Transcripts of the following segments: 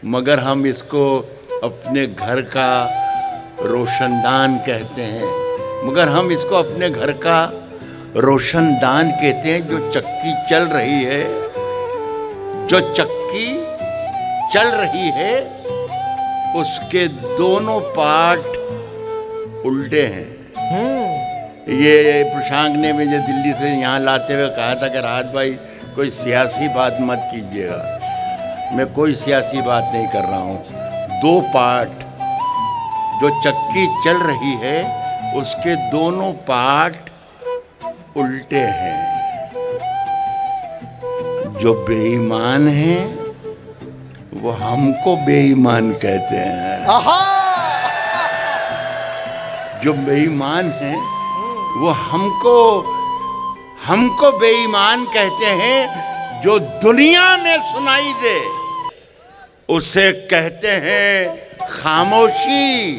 मगर हम इसको अपने घर का रोशनदान कहते हैं, मगर हम इसको अपने घर का रोशनदान कहते हैं। जो चक्की चल रही है, जो चक्की चल रही है, उसके दोनों पार्ट उल्टे हैं। ये प्रशांक ने मुझे दिल्ली से यहाँ लाते हुए कहा था कि राहत भाई कोई सियासी बात मत कीजिएगा। मैं कोई सियासी बात नहीं कर रहा हूँ। दो पार्ट, जो चक्की चल रही है उसके दोनों पार्ट उल्टे हैं। जो बेईमान हैं वो हमको बेईमान कहते हैं। जो बेईमान हैं वो हमको बेईमान कहते हैं। जो दुनिया में सुनाई दे उसे कहते हैं खामोशी,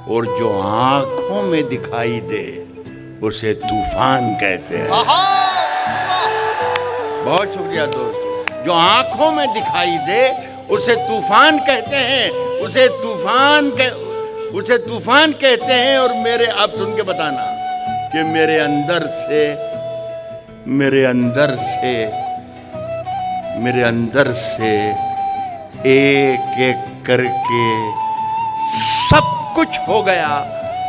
और जो आंखों में दिखाई दे उसे तूफान कहते हैं। बहुत शुक्रिया दोस्तों। जो आंखों में दिखाई दे उसे तूफान कहते हैं, उसे तूफान कहते हैं। और मेरे, आप सुन के बताना कि मेरे अंदर से एक एक करके सब कुछ हो गया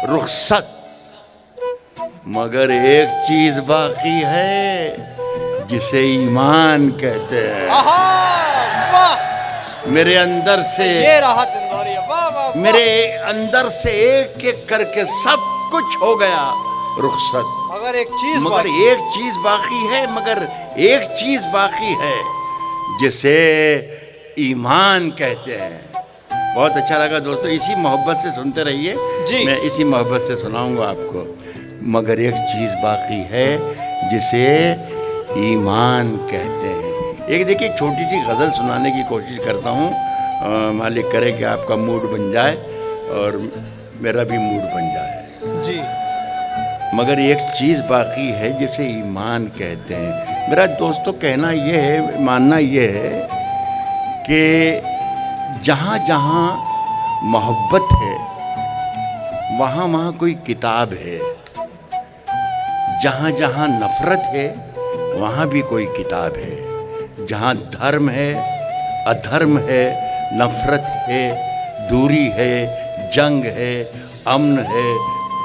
रुखसत, मगर एक चीज बाकी है जिसे ईमान कहते हैं। मेरे अंदर से, ये रहा इंदौरी, वाह वाह। मेरे अंदर से एक एक करके सब कुछ हो गया रुखसत, मगर एक चीज बाकी है जिसे ईमान कहते हैं। बहुत अच्छा लगा दोस्तों। इसी मोहब्बत से सुनते रहिए जी। मैं इसी मोहब्बत से सुनाऊंगा आपको। मगर एक चीज़ बाकी है जिसे ईमान कहते हैं। एक देखिए छोटी सी गज़ल सुनाने की कोशिश करता हूँ। मालिक करे कि आपका मूड बन जाए और मेरा भी मूड बन जाए जी। मगर एक चीज़ बाकी है जिसे ईमान कहते हैं। मेरा दोस्तों कहना ये है, मानना ये है कि जहाँ जहाँ मोहब्बत है वहाँ वहाँ कोई किताब है। जहाँ जहाँ नफ़रत है वहाँ भी कोई किताब है। जहाँ धर्म है, अधर्म है, नफ़रत है, दूरी है, जंग है, अमन है,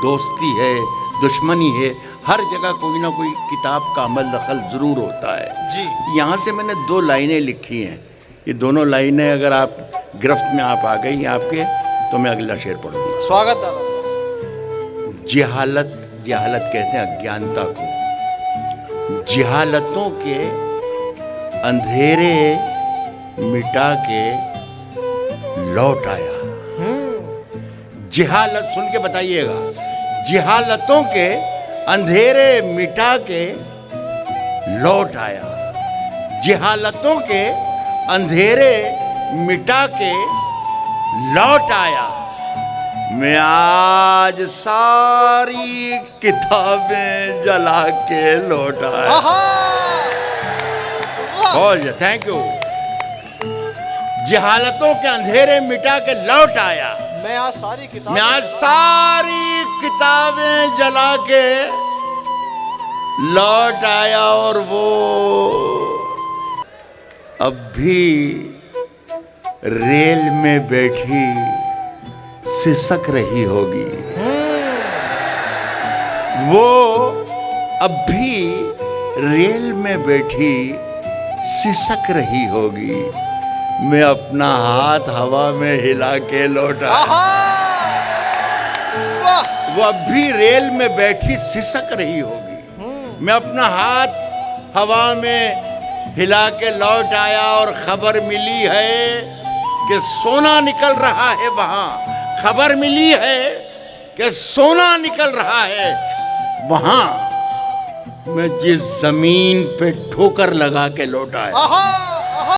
दोस्ती है, दुश्मनी है, हर जगह कोई ना कोई किताब का अमल दखल ज़रूर होता है जी। यहाँ से मैंने 2 लाइनें लिखी हैं। ये दोनों लाइनें अगर आप गिरफ्त में आप आ गई आपके, तो मैं अगला शेर पढ़ूंगा। स्वागत दादा। जिहालत कहते हैं अज्ञानता को। जिहालतों के अंधेरे मिटा के लौट आया। जिहालत, सुन के बताइएगा, जिहालतों के अंधेरे मिटा के लौट आया। जिहालतों के अंधेरे मिटा के लौट आया। मैं आज सारी किताबें जला के लौट आया। बहुत थैंक यू। जिहालतों के अंधेरे मिटा के लौट आया। मैं आज सारी किताबें जला के लौट आया। और वो अब भी रेल में बैठी सिसक रही होगी। वो अब भी रेल में बैठी सिसक रही होगी। मैं अपना हाथ हवा में हिला के लौटा। वो अब भी रेल में बैठी सिसक रही होगी। मैं अपना हाथ हवा में हिला के लौट आया और खबर मिली है कि सोना निकल रहा है वहां। खबर मिली है कि सोना निकल रहा है वहां। मैं जिस जमीन पे ठोकर लगा के लौटा है